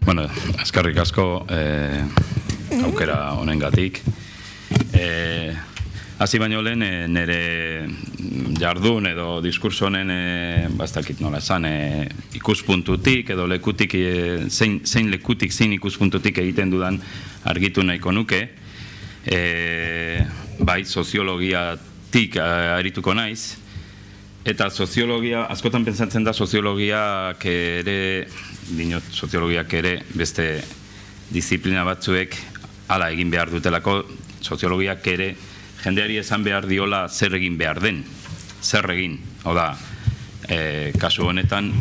Bueno, eskerrik asko aukera honengatik. Hasi baino lehen nire jardun edo diskurso honen bastakit nola esan ikuspuntutik edo lekutik zein lekutik, zein ikuspuntutik egiten dudan argitu nahiko nuke. Bai, soziologiatik arituko naiz. Eta soziologia, askotan pentsatzen da soziologiak ere beste disiplina batzuek hala egin behar dutelako, soziologiak ere jendeari esan behar diola zer egin behar den, zer egin. Hau da, kasu honetan,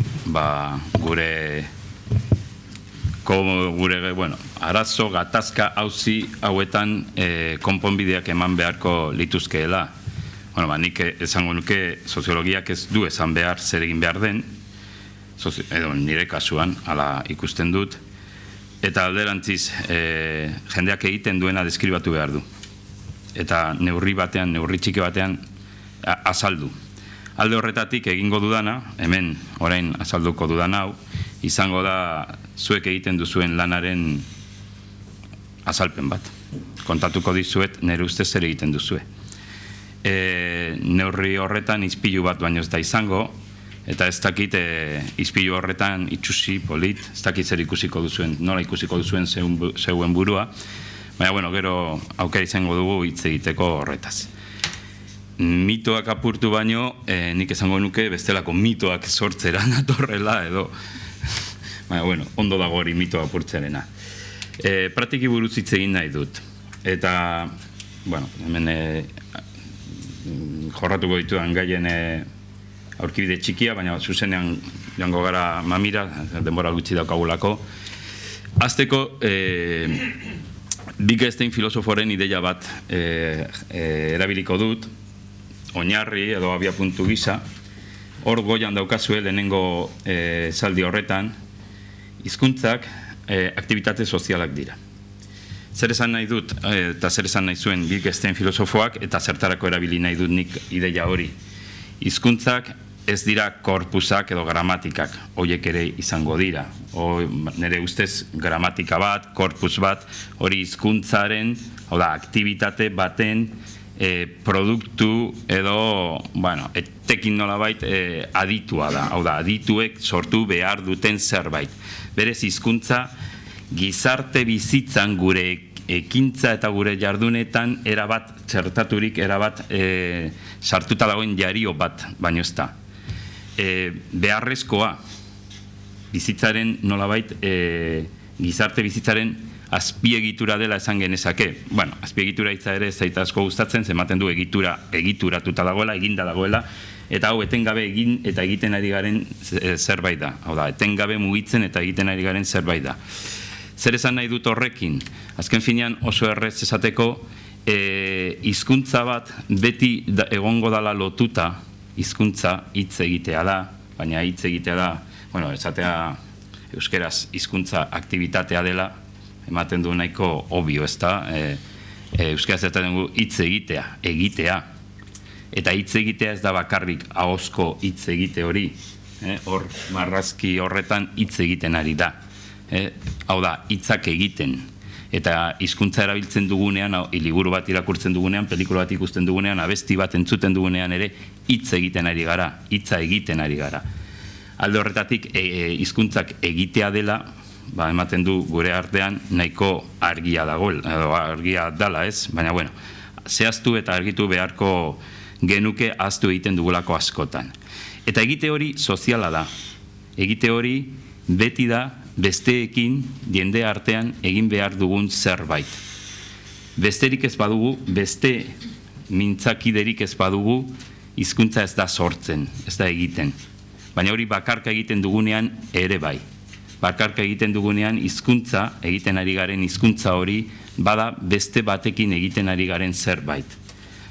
gure arazo, gatazka, auzi hauetan konponbideak eman beharko lituzkeela. Nik esango nuke soziologiak ez du esan behar zer egin behar den, edo nire kasuan, hala ikusten dut, eta alderantziz jendeak egiten duena deskribatu behar du. Eta neurri batean, neurri txiki batean azaldu. Alde horretatik egingo dudana, hemen orain azalduko dudan hau, izango da zuek egiten duzuen lanaren azalpen bat. Kontatuko dizuet nire ustez zer egiten duzue. Neurri horretan izpilu bat baino ez da izango, eta ez dakit izpilu horretan itxusi, polit, ez dakit zer ikusiko duzuen, nola ikusiko duzuen zeuen burua, baina, gero aukera izango dugu hitz egiteko horretaz. Mitoak apurtu baino, nik esango nuke bestelako mitoak sortzera natorrela, edo, baina, ondo dago hori mitoa apurtzerena. Praktiki buruz hitz egin nahi dut, eta, hemen jorratuko ditudan gaien aurkibide txikia, baina zuzenean joango gara mamira, denbora gutxi daukagulako. Azteko, Wittgenstein filosoforen ideia bat erabiliko dut, oinarri edo abiapuntu gisa, hor goian daukazue lehenengo esaldi horretan, hizkuntzak aktibitate sozialak dira. Zer esan nahi dut, eta zer esan nahi zuen Wittgenstein filosofoak, eta zertarako erabili nahi dut nik ideia hori. Hizkuntzak ez dira korpusak edo gramatikak, horiek ere izango dira. Nire ustez gramatika bat, korpus bat, hori hizkuntzaren, aktibitate baten produktu edo, etekin nolabait aditua da. Hau da, adituek sortu behar duten zerbait. Berez hizkuntza gizarte bizitzan gure ekintza eta gure jardunetan erabat, txertaturik erabat sartuta dagoen jario bat, baino ez da. Beharrezkoa, bizitzaren nolabait, gizarte bizitzaren azpiegitura dela esan genezake. Azpiegitura hitza ere ez zaita asko gustatzen, ematen du egituratuta dagoela, eginda dagoela, eta hau etengabe egin eta egiten ari garen zerbait da. Hau da, etengabe mugitzen eta egiten ari garen zerbait da. Zer esan nahi dut horrekin? Azken finean oso errez esateko, hizkuntza bat beti egongo dala lotuta, hizkuntza hitz egitea da, baina hitz egitea da, esatea euskeraz hizkuntza aktibitatea dela, ematen du nahiko obvio, ez da? Euskeraz esaten dugu hitz egitea. Eta hitz egitea ez da bakarrik ahozko hitz egite hori, hor marrazki horretan hitz egiten ari da. Hau da, hitzak egiten. Eta hizkuntza erabiltzen dugunean, liburu bat irakurtzen dugunean, pelikula bat ikusten dugunean, abesti bat entzuten dugunean ere, hitz egiten ari gara, hitza egiten ari gara. Alde horretatik, hizkuntzak egitea dela, ematen du gure artean nahiko argia dagoel, edo argia dala ez, baina zehaztu eta argitu beharko genuke ahaztu egiten dugulako askotan. Eta egite hori soziala da. Egite hori beti da besteekin jende artean egin behar dugun zerbait. Besterik ez badugu, beste mintzakiderik ez badugu, hizkuntza ez da sortzen, ez da egiten. Baina hori bakarka egiten dugunean ere bai. Bakarka egiten dugunean hizkuntza, egiten ari garen hizkuntza hori, bada beste batekin egiten ari garen zerbait.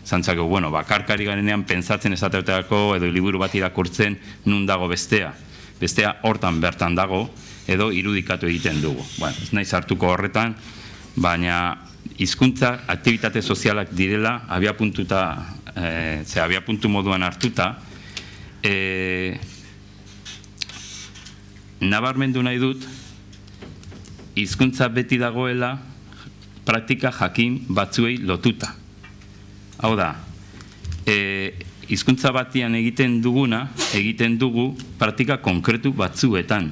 Zantzako, bakarka ari garenean pentsatzen esateako edo liburu bat irakurtzen nun dago bestea. Bestea hortan bertan dago, edo irudikatu egiten dugu. Ez naiz hartuko horretan, baina hizkuntza aktibitate sozialak direla, abiapuntu moduan hartuta, nabarmendu nahi dut, hizkuntza beti dagoela praktika jakin batzuei lotuta. Hau da, hizkuntza batian egiten dugu praktika konkretu batzuetan.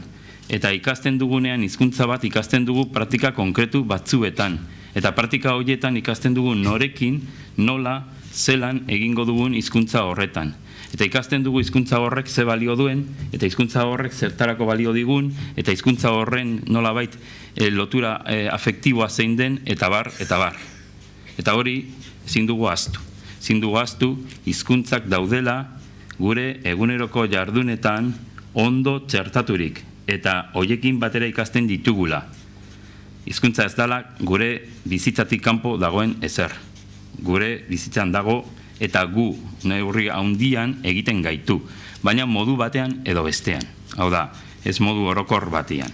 Eta ikasten dugunean hizkuntza bat ikasten dugu praktika konkretu batzuetan. Eta praktika horietan ikasten dugu norekin, nola, zelan egingo dugun hizkuntza horretan. Eta ikasten dugu hizkuntza horrek ze balio duen, eta hizkuntza horrek zertarako balio digun, eta hizkuntza horren nolabait lotura afektiboa zein den, eta bar, eta bar. Eta hori ezin dugu ahaztu. Ezin dugu ahaztu hizkuntzak daudela gure eguneroko jardunetan ondo txertaturik, eta hoiekin batera ikasten ditugula. Hizkuntza ez dela gure bizitzatik kanpo dagoen ezer. Gure bizitzan dago eta gu neurri handian egiten gaitu, baina modu batean edo bestean. Hau da, ez modu orokor batean.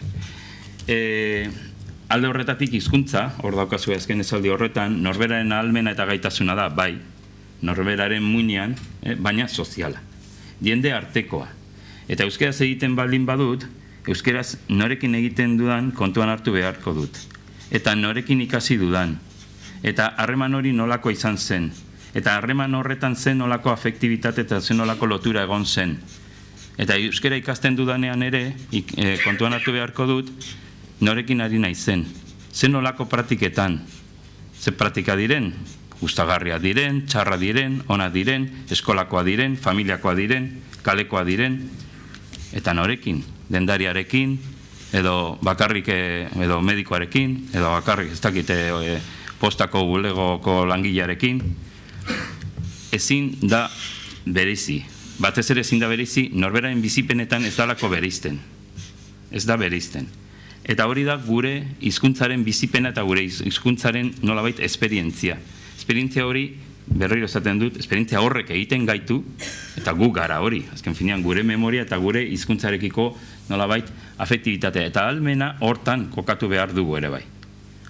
Alde horretatik hizkuntza, hor daukazu azken esaldi horretan, norberaren ahalmena eta gaitasuna da, bai, norberaren muinean, baina soziala. Jende artekoa. Eta euskeraz egiten baldin badut, euskeraz norekin egiten dudan kontuan hartu beharko dut. Eta norekin ikasi dudan. Eta harreman hori nolako izan zen. Eta harreman horretan zen nolako afektibitate eta zen nolako lotura egon zen. Eta euskera ikasten dudanean ere, kontuan hartu beharko dut, norekin ari nahi zen. Zen nolako praktiketan. Ze praktika diren? Gustagarria diren, txarra diren, ona diren, eskolakoa diren, familiakoa diren, kalekoa diren, eta norekin, dendariarekin, edo bakarrik edo medikoarekin, edo bakarrik ez dakite postako bulegoko langilearekin, ezin da bereizi. Batez ere ezin da bereizi, norberaren bizipenetan ez dalako bereizten. Ez da bereizten. Eta hori da gure hizkuntzaren bizipena eta gure hizkuntzaren nolabait esperientzia. Esperientzia hori, berriro esaten dut, esperientzia horrek egiten gaitu, eta gu gara hori, azken finean gure memoria eta gure hizkuntzarekiko nolabait afektibitatea. Eta ahalmena hortan kokatu behar dugu ere bai.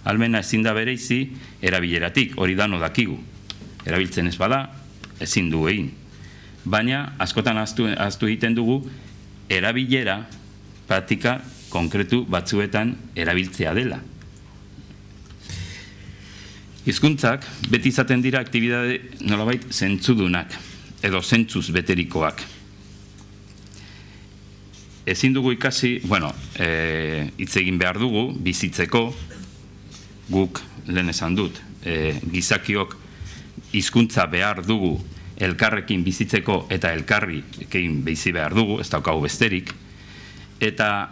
Ahalmena ezin da bereizi erabileratik, hori dano dakigu. Erabiltzen ez bada, ezin du egin. Baina, askotan ahaztu egiten dugu, erabilera praktika konkretu batzuetan erabiltzea dela. Hizkuntzak beti izaten dira aktibitate nolabait zentzudunak, edo zentzuz beterikoak. Ezin dugu ikasi, hitz egin behar dugu, bizitzeko, guk lehen esan dut, gizakiok hizkuntza behar dugu elkarrekin bizitzeko eta elkarrekin bizi behar dugu, ez daukagu besterik, eta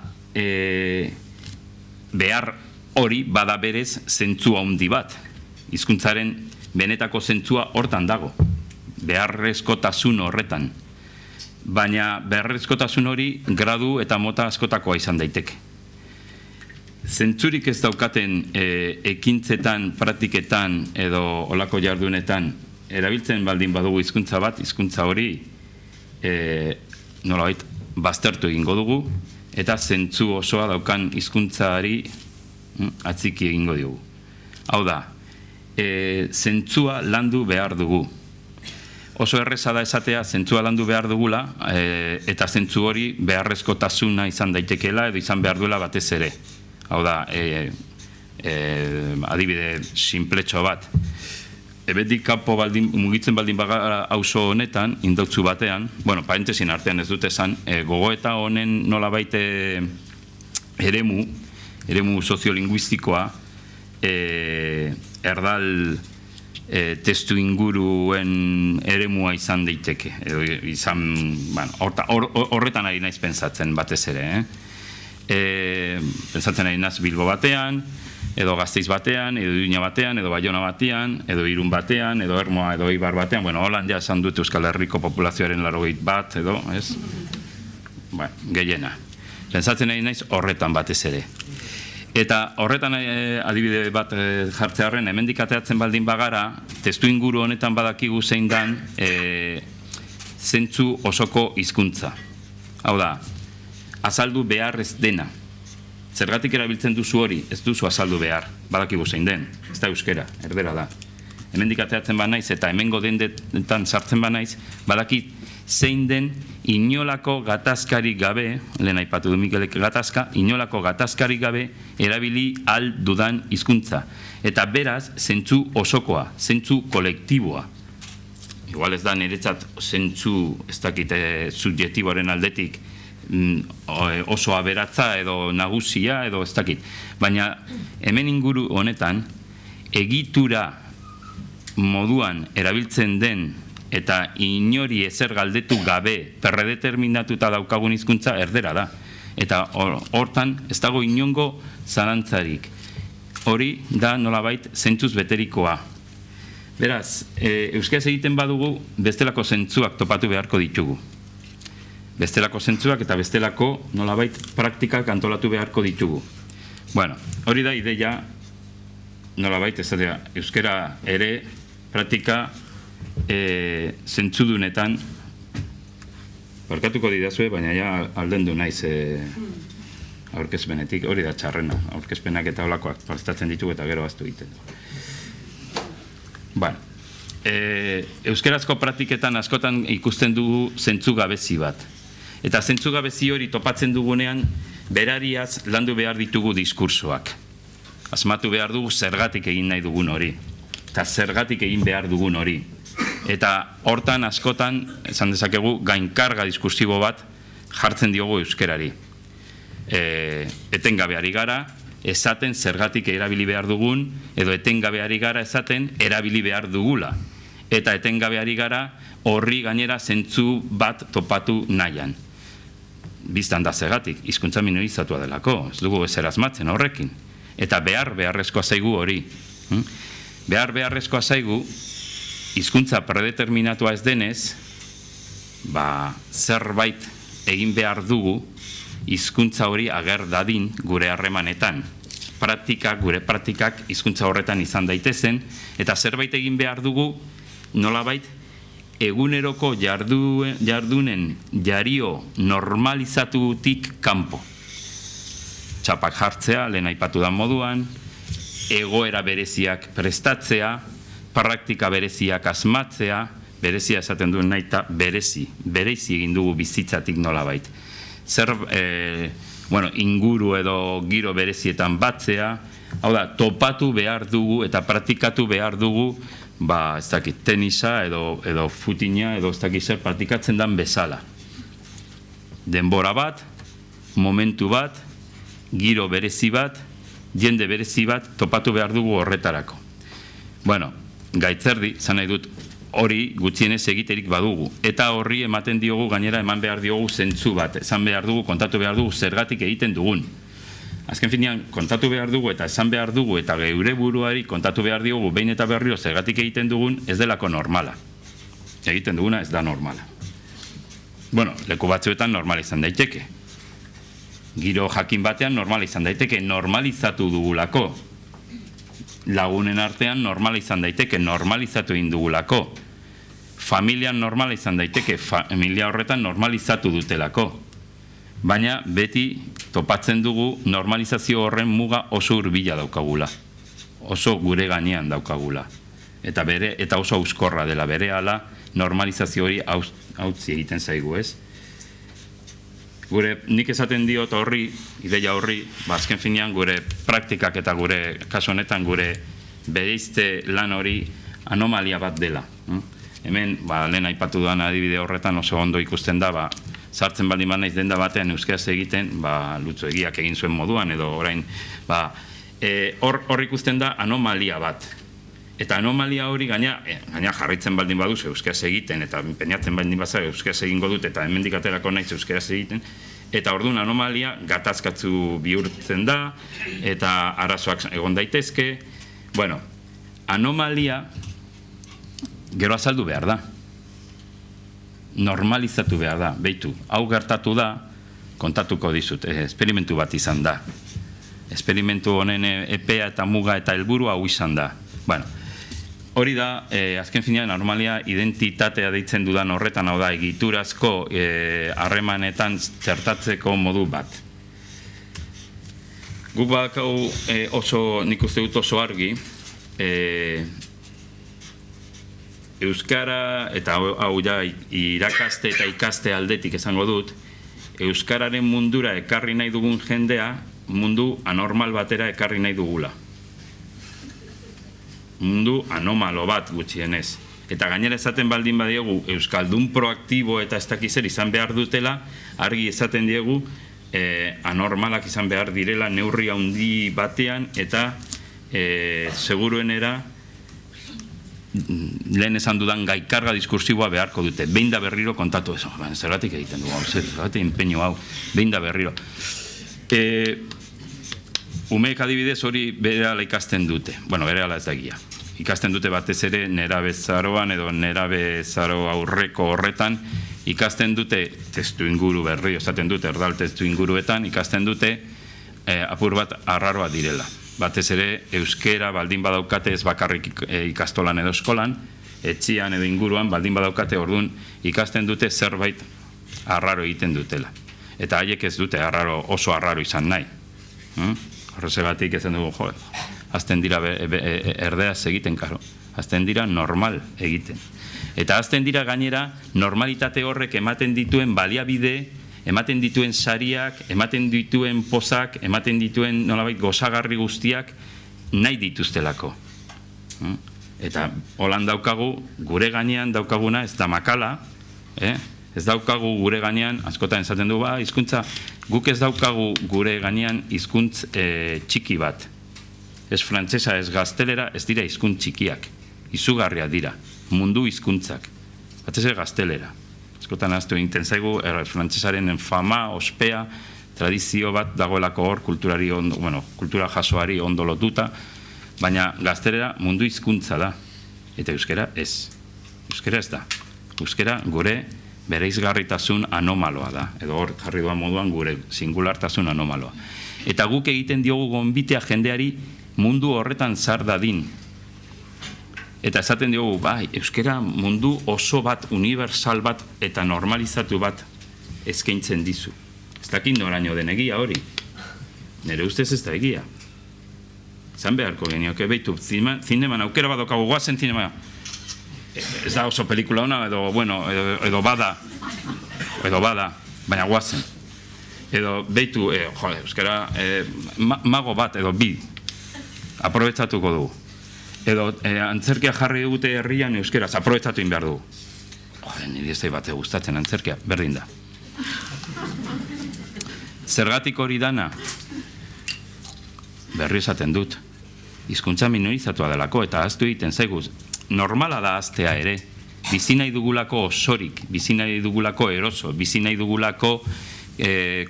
behar hori bada berez zentzu handi bat. Hizkuntzaren benetako zentzua hortan dago, beharrezkotasun horretan. Baina beharrezkotasun hori gradu eta mota askotakoa izan daiteke. Zentzurik ez daukaten ekintzetan, praktiketan edo olako jardunetan erabiltzen baldin badugu hizkuntza bat, hizkuntza hori nolabait baztertu egingo dugu eta zentzu osoa daukan hizkuntzari atziki egingo diogu. Hau da, zentzua landu behar dugu. Oso erreza da esatea zentzua landu behar dugula eta zentzu hori beharrezkotasuna izan daitekeela edo izan behar duela batez ere. Hau da, adibide sinpletxo bat. Ebetik kanpo mugitzen baldin bagara auzo honetan, indautzu batean, parentesin artean ez dut esan, gogoeta honen nolabait eremu soziolinguistikoa, erdal testu inguruen eremua izan daiteke. Horretan ari naiz pentsatzen batez ere. Pentsatzen ari naiz Bilbo batean, edo Gasteiz batean, edo Iruña batean, edo Baiona batean, edo Irun batean, edo Ermoa, edo Eibar batean. Holan ja esan dut Euskal Herriko populazioaren 80 edo, ez? Gehiena. Pentsatzen ari naiz horretan batez ere. Eta horretan adibide bat jartzearen, hemendik ateratzen baldin bagara, testu inguru honetan badakigu zein dan zentzu osoko hizkuntza. Hau da, azaldu behar ez dena. Zergatik erabiltzen duzu hori, ez duzu azaldu behar, badakigu zein den, ez da euskera, erdera da. Hemendik ateratzen banaiz eta hemengo dendetan sartzen banaiz, badakit zein den inolako gatazkarik gabe, lehen aipatu du Mikelek gatazka, inolako gatazkarik gabe erabili ahal dudan hizkuntza. Eta beraz, zentzu osokoa, zentzu kolektiboa. Igual ez da niretzat zentzu, ez dakite subjektiboaren aldetik, oso aberatza edo nagusia edo ez dakit. Baina hemen inguru honetan, egitura moduan erabiltzen den eta inori ezer galdetu gabe predeterminatuta daukagun hizkuntza erdera da. Eta hortan ez dago inongo zalantzarik. Hori da nolabait zentzuz beterikoa. Beraz, euskaraz egiten badugu bestelako zentzuak topatu beharko ditugu. Bestelako zentzuak eta bestelako nolabait praktikak antolatu beharko ditugu. Bueno, hori da ideia nolabait ez da euskara ere praktika zentzudunetan barkatuko didazue, baina ja aldendu naiz aurkezpenetik, hori da txarrena, aurkezpenak eta olakoak prestatzen ditugu eta gero aztu egiten. Bueno, euskarazko praktiketan askotan ikusten dugu zentzu gabezi bat. Eta zentzu gabezi hori topatzen dugunean, berariaz landu behar ditugu diskursoak. Asmatu behar dugu zergatik egin nahi dugun hori. Eta zergatik egin behar dugun hori. Eta hortan askotan, esan dezakegu, gainkarga diskursibo bat jartzen diogu euskerari. Etengabeari gara, esaten zergatik erabili behar dugun, edo etengabeari gara esaten erabili behar dugula. Eta etengabeari gara horri gainera zentzu bat topatu nahian. Biztan da zergatik, hizkuntza minorizatua delako, ez dugu ezer asmatzen horrekin. Eta beharrezkoa zaigu hori. Beharrezkoa zaigu, hizkuntza predeterminatua ez denez, zerbait egin behar dugu, hizkuntza hori ager dadin gure harremanetan. Gure praktikak hizkuntza horretan izan daitezen, eta zerbait egin behar dugu, nolabait, eguneroko jardunen jario normalizatutik kanpo. Txapak jartzea, lehen aipatu da moduan, egoera bereziak prestatzea, praktika bereziak asmatzea, berezia esaten duen nahi eta berezi egin dugu bizitzatik nolabait. Inguru edo giro berezietan batzea, hau da, topatu behar dugu eta praktikatu behar dugu, ez dakit, tenisa edo futina edo ez dakit zer praktikatzen dan bezala. Denbora bat, momentu bat, giro berezi bat, jende berezi bat, topatu behar dugu horretarako. Bueno, gaitzerdi, zan nahi dut, hori gutxienez egiterik badugu. Eta horri ematen diogu, gainera eman behar diogu zentzu bat. Esan behar dugu, kontatu behar dugu zergatik egiten dugun. Azken finean, kontatu behar dugu eta esan behar dugu eta geure buruari kontatu behar diogu behin eta berriro zergatik egiten dugun ez delako normala. Egiten duguna ez da normala. Bueno, leku batzuetan normal izan daiteke. Giro jakin batean normal izan daiteke, normalizatu dugulako. Lagunen artean normal izan daiteke, normalizatu egin dugulako. Familian normal izan daiteke, familia horretan normalizatu dutelako. Baina beti topatzen dugu normalizazio horren muga oso hurbila daukagula. Oso gure gainean daukagula. Eta oso euskorra dela berehala normalizazio hori hautzi egiten zaigu, ez? Nik esaten diot horri, ideia horri, azken finean gure praktikak eta gure, kasu honetan gure bereizte lan hori anomalia bat dela. Hemen, lehen aipatu duan adibide horretan oso ondo ikusten da, sartzen baldin naiz denda batean euskaraz egiten, Lutzo Egiak egin zuen moduan, edo orain, hor ikusten da anomalia bat. Eta anomalia hori gaina jarraitzen baldin baduz euskaraz egiten, eta peinatzen baldin bazara euskaraz egingo dut, eta hemendik aterako naiz euskaraz egiten, eta orduan anomalia gatazkatzu bihurtzen da, eta arazoak egon daitezke. Bueno, anomalia gero azaldu behar da. Normalizatu behar da, behitu. Hau gertatu da, kontatuko dizut, esperimentu bat izan da. Esperimentu honen epea eta muga eta helburu hau izan da. Bueno, hori da, azken finean, normalia identitatea deitzen dudan horretan, hau da, egiturazko harremanetan txertatzeko modu bat. Guk badakau oso, nik uste dut oso argi, Euskara, eta hau ja irakaste eta ikaste aldetik esango dut, Euskararen mundura ekarri nahi dugun jendea, mundu anormal batera ekarri nahi dugula. Mundu anomalo bat gutxienez. Eta gainera esaten baldin badiegu, Euskaldun proaktibo eta ez dakizer izan behar dutela, argi esaten diegu, anormalak izan behar direla neurri handi batean, eta seguruenera, lehen esan dudan gaikarga diskursiboa beharko dute. Behin da berriro kontatu eso. Zergatik egiten dugu, zergatik inpeño hau, behin da berriro. Umeek adibidez hori berehala ikasten dute. Bueno, berehala ez da egia. Ikasten dute batez ere nerabezaroan edo nerabezaro aurreko horretan, ikasten dute testu inguru berri, esaten dute erdal testu inguruetan, ikasten dute apur bat arraroa direla. Batez ere euskera baldin badaukate ez bakarrik ikastolan edo eskolan, etxian edo inguruan baldin badaukate orduan ikasten dute zerbait arraro egiten dutela. Eta haiek ez dute oso arraro izan nahi. Horregatik ezen dugu, jo, azten dira erdeaz egiten, karo. Azten dira normal egiten. Eta azten dira gainera normalitate horrek ematen dituen baliabide, ematen dituen sariak, ematen dituen pozak, ematen dituen nolabait gozagarri guztiak nahi dituztelako. Eta holan daukagu, gure gainean daukaguna ez da makala, ez daukagu gure gainean, askotan esaten du, hizkuntza, guk ez daukagu gure gainean hizkuntz txiki bat. Ez frantsesa, ez gaztelera, ez dira hizkuntz txikiak. Izugarria dira, mundu hizkuntzak. Batez ere gaztelera. Askotan ahaztu egiten zaigu, frantsesaren fama, ospea, tradizio bat dagoelako hor, kultura jasoari ondo lotuta, baina gaztelera mundu hizkuntza da. Eta euskera ez. Euskera ez da. Euskera gure bereizgarritasun anomaloa da, edo hor jarri duan moduan gure singulartasun anomaloa. Eta guk egiten diogu gonbitea jendeari mundu horretan zar dadin. Eta esaten diogu, euskera mundu oso bat, universal bat eta normalizatu bat eskaintzen dizu. Ez dakit noraino den egia hori. Nire ustez ez da egia. Zan beharko genioke, behitu, zineman aukera badokago guazen zineman. Ez da oso pelikula ona, edo bada, baina guazen. Edo behitu, euskara, mago bat, edo bi, aprobetsatuko dugu. Edo antzerkia jarri dute herrian euskeraz, aprobetsatu behar dugu. Niri ez da bat gustatzen antzerkia, berdin da. Zergatik hori dana, berri esaten dut, hizkuntza minorizatua delako, eta ahaztu egiten zaigu, normala da aztea ere, bizi nahi dugulako osorik, bizi nahi dugulako eroso, bizi nahi dugulako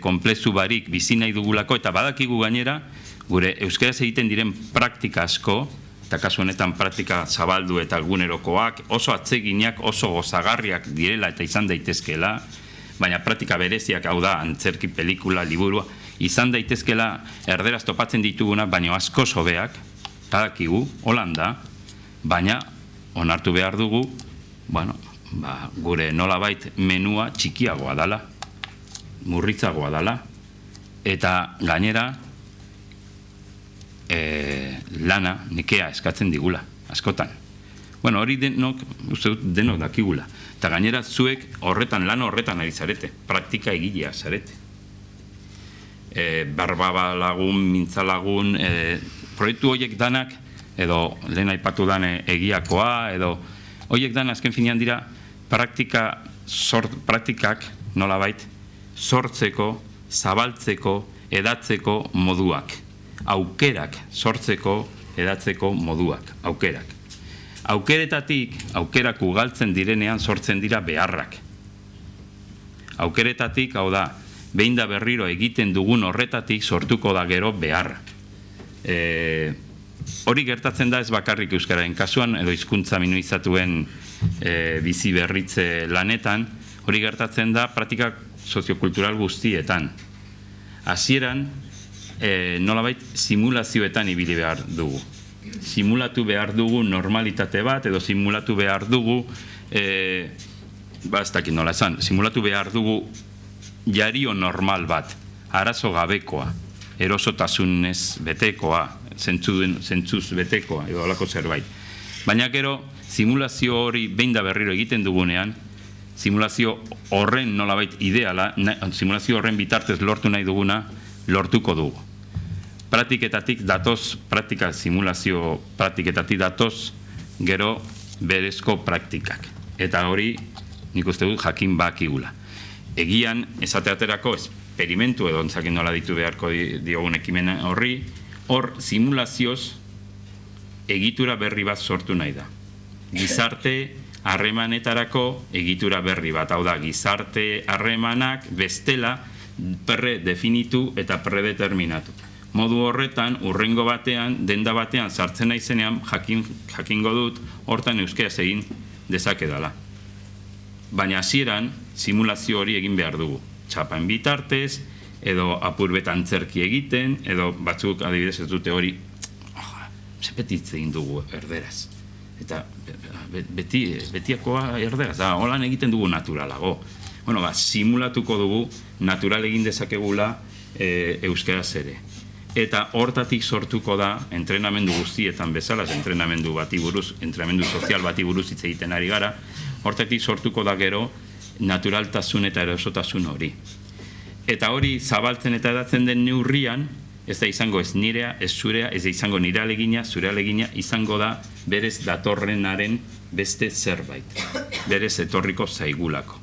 konplezu barik, bizi nahi dugulako, eta badakigu gainera, gure euskeraz egiten diren praktika asko, eta kasu honetan praktika zabaldu eta egunerokoak, oso atseginak, oso gozagarriak direla eta izan daitezkela, baina praktika bereziak, hau da, antzerki, pelikula, liburua, izan daitezkela erderaz topatzen dituguna, baina asko sobeak, badakigu, Holanda, baina onartu behar dugu, gure nolabait menua txikiagoa dala, murritzagoa dala, eta gainera lana, nekea eskatzen digula, askotan. Hori denok dakigula. Eta gainera zuek lan horretan ari zarete, praktika egilea zarete. Barbaba lagun, mintza lagun, proiektu horiek danak, edo lehen aipatu dan egiakoa, edo horiek dan azken finean dira praktikak nolabait sortzeko, zabaltzeko, edatzeko moduak. Aukerak sortzeko, edatzeko moduak, aukerak. Aukerak ugaltzen direnean sortzen dira beharrak. Aukeretatik, hau da, behin da berriro egiten dugun horretatik sortuko da gero beharra. Hori gertatzen da ez bakarrik euskararen kasuan, edo hizkuntza minorizatuen bizi berritze lanetan, hori gertatzen da praktika soziokultural guztietan. Hasieran, nolabait simulazioetan ibili behar dugu. Simulatu behar dugu normalitate bat, edo simulatu behar dugu, ez dakit nola esan, simulatu behar dugu jario normal bat, arazo gabekoa, erosotasunez betekoa, zentzuz betekoa, edo alako zerbait. Baina gero, simulazio hori behin da berriro egiten dugunean, simulazio horren nolabait ideala, simulazio horren bitartez lortu nahi duguna, lortuko dugu. Praktiketatik datoz, simulazio praktiketatik datoz, gero berezko praktikak. Eta hori, nik uste dut, jakin bakigula. Egian, esateaterako, esperimentu edo ontzakin nola ditu beharko diogun ekimen horri, hor simulazioz egitura berri bat sortu nahi da. Gizarte harremanetarako egitura berri bat, hau da, gizarte harremanak bestela predefinitu eta predeterminatu. Modu horretan, urrengo batean, denda batean sartzen naizenean jakingo dut hortan euskeraz egin dezakedala. Baina hasieran simulazio hori egin behar dugu. Txapan bitartez, edo apurbet antzerki egiten, edo batzuk adibidez ez dute hori, sepetitze egin dugu erderaz. Eta betiakoa erderaz, holan egiten dugu naturalago. Bueno, simulatuko dugu natural egin dezakegula euskeraz ere. Eta hortatik sortuko da, entrenamendu guztietan bezala, entrenamendu bati buruz, entrenamendu sozial bati buruz hitz egiten ari gara, hortatik sortuko da gero naturaltasun eta erosotasun hori. Eta hori zabaltzen eta edatzen den neurrian, ez da izango ez nirea, ez zurea, ez da izango nire alegina, zure alegina, izango da berez datorrenaren beste zerbait. Berez etorriko zaigulako.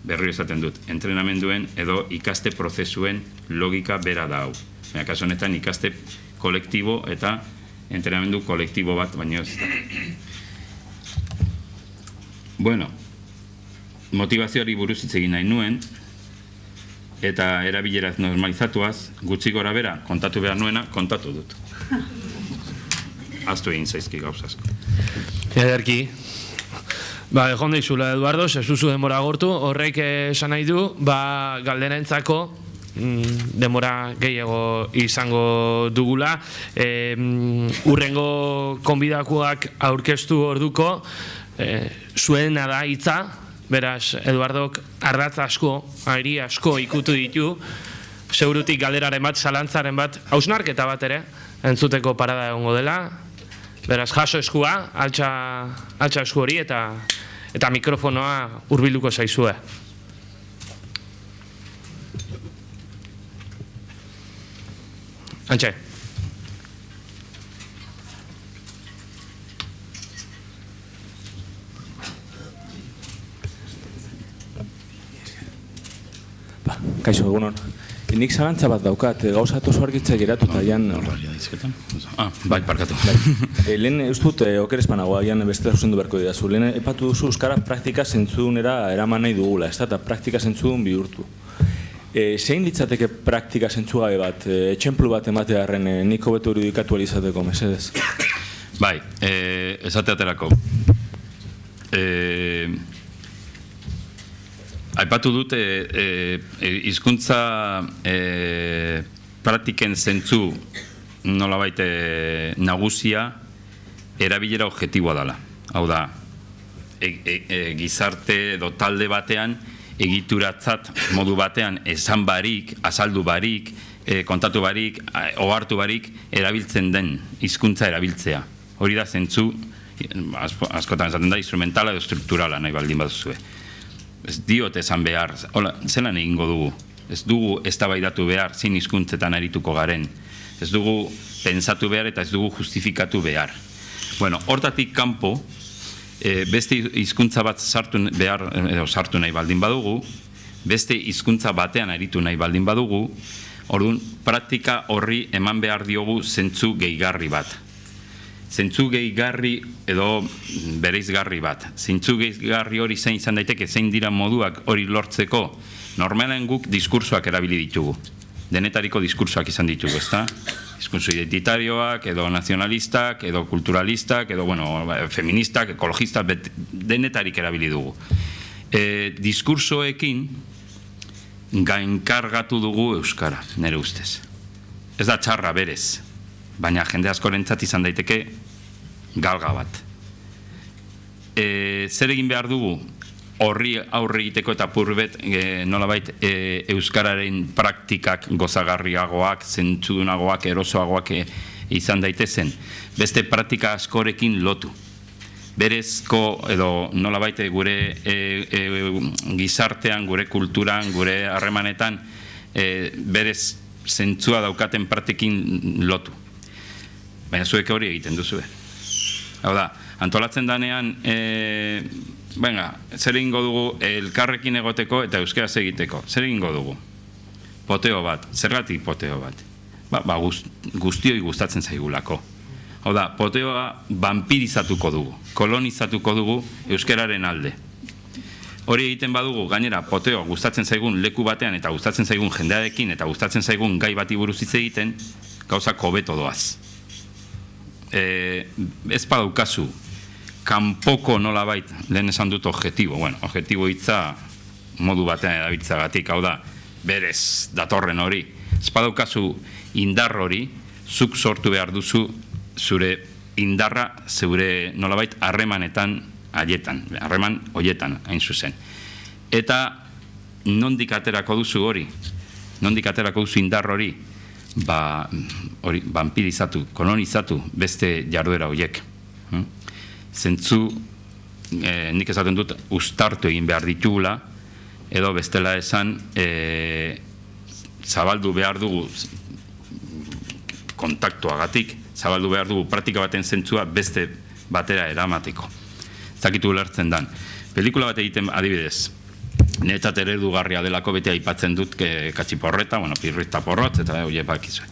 Berriro esaten dut, entrenamenduen edo ikaste prozesuen logika bera da hau. Baina kaso honetan ikaste kolektibo eta entrenamendu kolektibo bat baino ez da. Bueno, motivazioari buruz hitz egin nahi nuen, eta erabileraz normalizatuaz, gutxi gora bera, kontatu behar nuena, kontatu dut. Aztu egin zaizki gauzazko. Ederki. Egon deizula, Eduardo, sesuzu denbora gortu, horrek esan nahi du, galderentzako denbora gehiago izango dugula. Urrengo konbidakuak aurkeztu orduko, zuena da hitza, beraz, Eduardok ardatz asko, ari asko ikutu ditu, segurutik galderaren bat, zalantzaren bat, hausnarketa bat ere, entzuteko parada egongo dela, beraz, jaso eskua, altxa esku hori, eta mikrofonoa hurbilduko zaizue. Antxe. Kaixo, egunon. Nik zalantza bat daukat, gauzatu zoargitza geratuta jan... Bai, parkatu. Lehen eustut okerezpanagoa jan bestela zuzendu berko didazu. Lehen epatu duzu euskara praktika zentzunera eraman nahi dugula, ez da, eta praktika zentzun bihurtu. Zein ditzateke praktika zentzugabe bat, etxemplu bat ematearen niko beto irudikatu alizateko, mesedez? Bai, esateaterako. Aipatu dut, hizkuntza praktiken zentzu nolabait nagusia erabilera objektiboa dela. Hau da, gizarte edo talde batean egituratzat modu batean esan barik, azaldu barik, kontatu barik, ohartu barik erabiltzen den hizkuntza erabiltzea. Hori da zentzu, askotan esaten da, instrumentala edo strukturala nahi baldin baduzue. Ez diot esan behar, zelan egingo dugu. Ez dugu eztabaidatu behar, zein hizkuntzetan arituko garen. Ez dugu pentsatu behar eta ez dugu justifikatu behar. Bueno, hortatik kanpo, beste hizkuntza bat sartu nahi baldin badugu, beste hizkuntza batean aritu nahi baldin badugu, orduan praktika horri eman behar diogu zentzu gehigarri bat. Zentzu gehigarri edo bereizgarri bat. Zentzu gehigarri hori zein izan daiteke, zein dira moduak hori lortzeko, normalen guk diskursoak erabili ditugu. Denetariko diskursoak izan ditugu, ezta? Diskurso identitarioak, edo nazionalistak, edo kulturalistak, edo, feministak, ekologistak, denetarik erabili dugu. Diskursoekin gainkargatu dugu euskara, nire ustez. Ez da txarra berez, baina jende askorentzat izan daiteke galga bat. Zer egin behar dugu? Horri aurre egiteko eta purbet nolabait euskararen praktikak gozagarriagoak, zentzudunagoak, erosoagoak izan daitezen. Beste praktika askorekin lotu. berezko edo nolabait gure gizartean, gure kulturan, gure harremanetan berez zentzua daukaten praktikekin lotu. Baina zuek hori egiten duzue. Hau da, antolatzen danean, zer egingo dugu elkarrekin egoteko eta euskaraz egiteko. Zer egingo dugu? Poteo bat. Zergatik poteo bat? Guztioi gustatzen zaigulako. Hau da, poteoa vampirizatuko dugu, kolonizatuko dugu euskararen alde. Hori egiten badugu, gainera, poteo gustatzen zaigun leku batean eta gustatzen zaigun jendearekin eta gustatzen zaigun gai bati buruz hitz egiten, gauzak hobeto doaz. Ez badaukazu, kanpoko nolabait, lehen esan dut objektibo, objektibo hitza modu batean erabiltzagatik, hau da, berez datorren hori. Ez badaukazu indar hori, zuk sortu behar duzu zure indarra, zure nolabait harremanetan haietan, harreman hoietan, hain zuzen. Eta nondik aterako duzu hori? Nondik aterako duzu indar hori? Vampirizatu, kolonizatu beste jarduera horiek. Zentzu, nik esaten dut, uztartu egin behar ditugula, edo bestela esan, zabaldu behar dugu kontaktuagatik, zabaldu behar dugu praktika baten zentzua beste batera eramateko. Zakitu ulertzen dan. Pelikula bat egiten adibidez, netzat eredugarria delako bete aipatzen dut katxiporreta, pirrita porrotz, eta hori bakizue.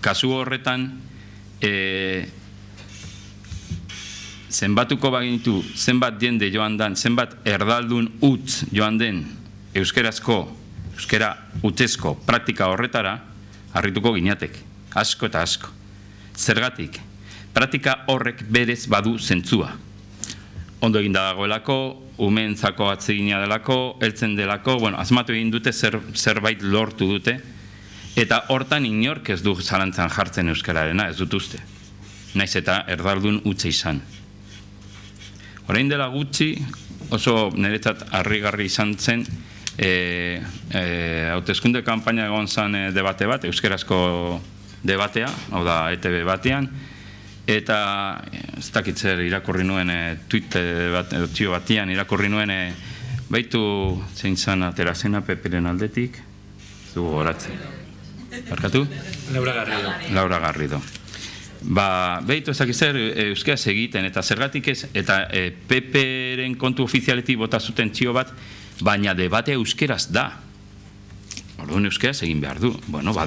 Kasu horretan, zenbatuko baginitu, zenbat jende joan den, zenbat erdaldun utz joan den euskara utzezko praktika horretara, harrituko ginatek, asko eta asko. Zergatik, praktika horrek berez badu zentzua. Ondo egin dagoelako, umeentzako atsegina delako, heltzen delako, asmatu egin dute zerbait lortu dute, eta hortan inork ez du zalantzan jartzen euskararena, ez dut uste. Naiz eta erdaldun utze izan. Orain dela gutxi, oso niretzat harrigarri izan zen, hauteskunde kanpaina egon zen debate bat, euskarazko debatea, hau da ETV batean, eta ez dakitzer irakurri nuen Twitter batean irakurri nuen baitu zein zan atera zena Peperen aldetik, zugu horatzen. Barkatu? Laura Garrido. Behitu ez dakitzer euskaraz egiten eta zergatik ez, eta Peperen kontu ofizialetik bota zuten txio bat, baina debate euskeraz da. Orduan euskeraz egin behar du.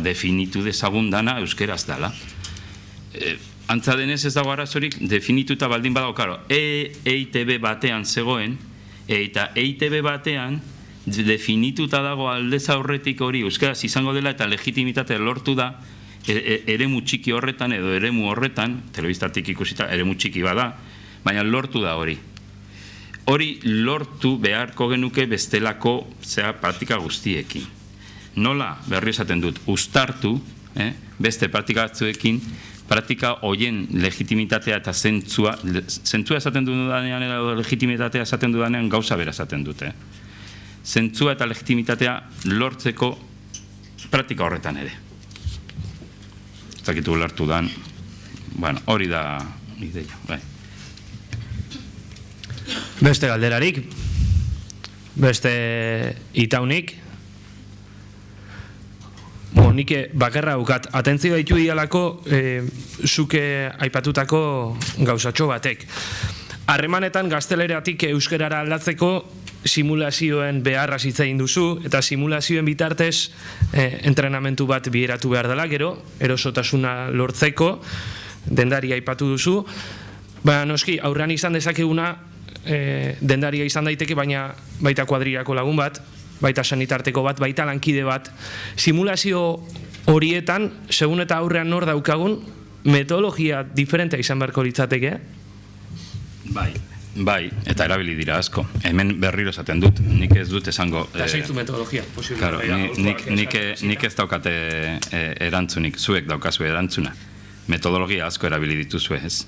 Definitu dezagun dana euskeraz dala. Antza denez ez dago arazorik, definituta baldin badago, karo, EITB batean zegoen, eta EITB batean definituta dago aldez aurretik hori euskaraz izango dela eta legitimitatea lortu da eremu txiki horretan edo eremu horretan, telebistatik ikusita eremu txiki bada, baina lortu da hori. Hori lortu beharko genuke bestelako praktika guztiekin. Nola, berri esaten dut, uztartu, beste praktika batzuekin, praktika horien legitimitatea eta zentzua esaten dudanean edo legitimitatea esaten dudanean gauza bera esaten dute. Zentzua eta legitimitatea lortzeko praktika horretan ere. Ez dakitu lertu dan, hori da ideia. Beste galderarik, beste itaunik, nik bakarra ukat, atentzioa ditu dialako zuke aipatutako gauzatxo batek. Harremanetan gazteleratik euskerara aldatzeko simulazioen beharra zitzain duzu, eta simulazioen bitartez entrenamentu bat bideratu behar dela, gero, erosotasuna lortzeko, dendari aipatu duzu, baina noski, aurrean izan dezakeguna, dendaria izan daiteke, baina baita kuadriako lagun bat, baita sanitarteko bat, baita lankide bat. Simulazio horietan, segun eta aurrean nor daukagun, metodologia diferentea izan beharko litzateke? Bai, eta erabili dira asko. Hemen berriro esaten dut, nik ez dut esango... Eta zeitzu metodologia, posible. Nik ez daukate erantzunik, zuek daukazu erantzuna. Metodologia asko erabili dituzue, ez?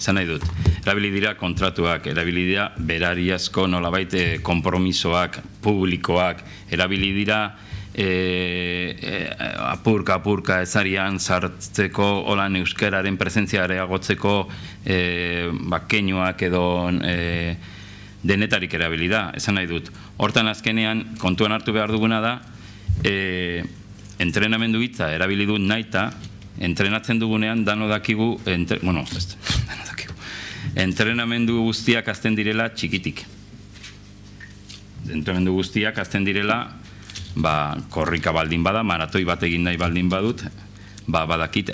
Zan nahi dut, erabili dira kontratuak, erabili dira berariazko nolabait konpromisoak, publikoak, erabili dira apurka ezarian sartzeko holan euskararen presentzia areagotzeko keinuak edo denetarik erabili da, esan nahi dut. Hortan azkenean kontuan hartu behar duguna da entrenamendu hitza erabili dut naita, entrenatzen dugunean dano dakigu, entrenamendu guztiak azten direla txikitik. Entrenamendu guztiak azten direla korrika baldin bada, maratoi bat egin nahi baldin badut, badakit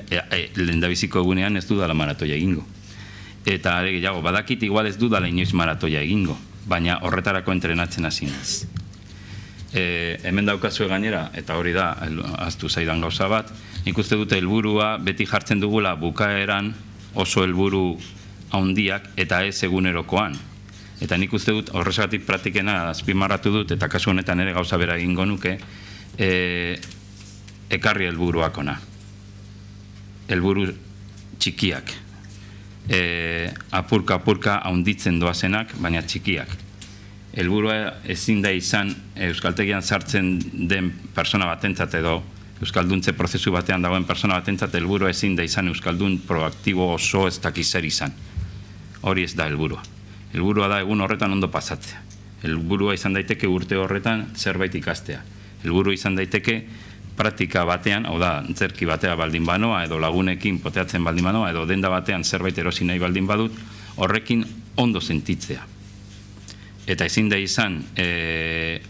lehendabiziko egunean ez dudala maratoia egingo. Eta are gehiago, badakit igual ez dudala inoiz maratoia egingo, baina horretarako entrenatzen hasi naiz. Hemen daukazue gainera, eta hori da, ahaztu zaidan gauza bat, nik uste dute helburua beti jartzen dugula bukaeran oso helburu handiak eta ez egunerokoan. Eta nik uste dut horrezagatik praktikena azpimarratu dut, eta kasu honetan ere gauza bera egingo nuke, ekarri helburuak ona. Helburu txikiak. Apurka haunditzen doazenak, baina txikiak. Helburua ezin da izan euskaltegian sartzen den persona batentzat edo euskalduntze prozesu batean dagoen persona batentzat helburua ezin da izan euskaldun proaktibo oso ez dakizer izan. Hori ez da helburua. Helburua da egun horretan ondo pasatzea. Helburua izan daiteke urte horretan zerbait ikastea. Helburua izan daiteke praktika batean, hau da, antzerki batea baldin banoa, edo lagunekin poteatzen baldin banoa, edo denda batean zerbait erosi nahi baldin badut, horrekin ondo sentitzea. Eta ezin da izan,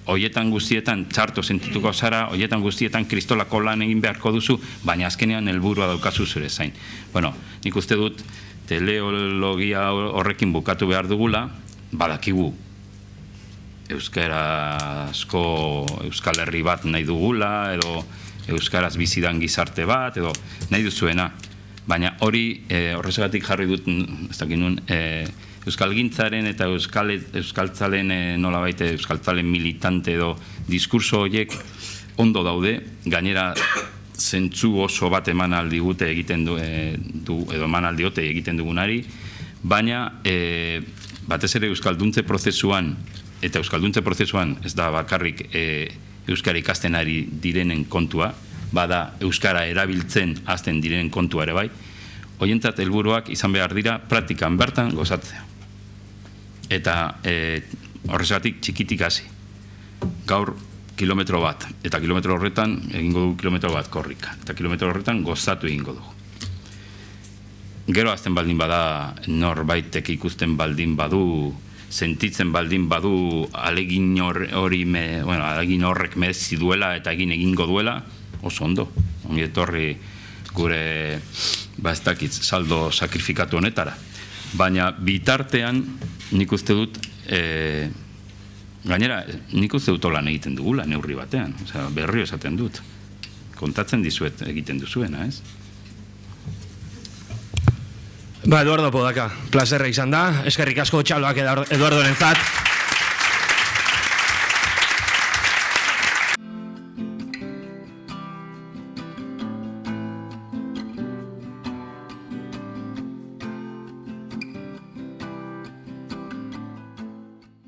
hoietan guztietan txarto sentituko zara, hoietan guztietan kristolako lan egin beharko duzu, baina azkenean helburua daukazu zure zain. Bueno, nik uste dut, teleologia horrekin bukatu behar dugula, badakigu euskarazko euskal herri bat nahi dugula, edo euskaraz bizidan gizarte bat, edo nahi duzuena. Baina hori horrezagatik jarri dut, ez dakit nun, euskalgintzaren eta euskaltzalen nolabait euskaltzalen militante edo diskurso horiek ondo daude, gainera zentzu oso bat eman aldigute egiten du, edo eman aldiote egiten dugunari, baina batez ere euskalduntze prozesuan, eta euskalduntze prozesuan ez da bakarrik euskara ikasten ari direnen kontua, bada euskara erabiltzen hasten direnen kontua ere bai, hoientzat helburuak izan behar dira praktikan bertan gozatzea. Eta horrezagatik txikitik hasi. Gaur kilometro bat, eta kilometro horretan egingo du kilometro bat korrika, eta kilometro horretan gozatu egingo dugu. Gero azten baldin bada norbaitek ikusten baldin badu, sentitzen baldin badu alegin horrek merezi duela eta egin egingo duela, oso ondo. Ongi etorri gure ez dakit saldo sakrifikatu honetara. Baina bitartean nik uste dut gainera nik uste dut lan egiten dugula neurri batean, berrio esaten dut. Kontatzen dizuet egiten duzuena, ez? Eduardo Podaka, plazerra izan da, eskerrik asko txaloak Eduardorentzat.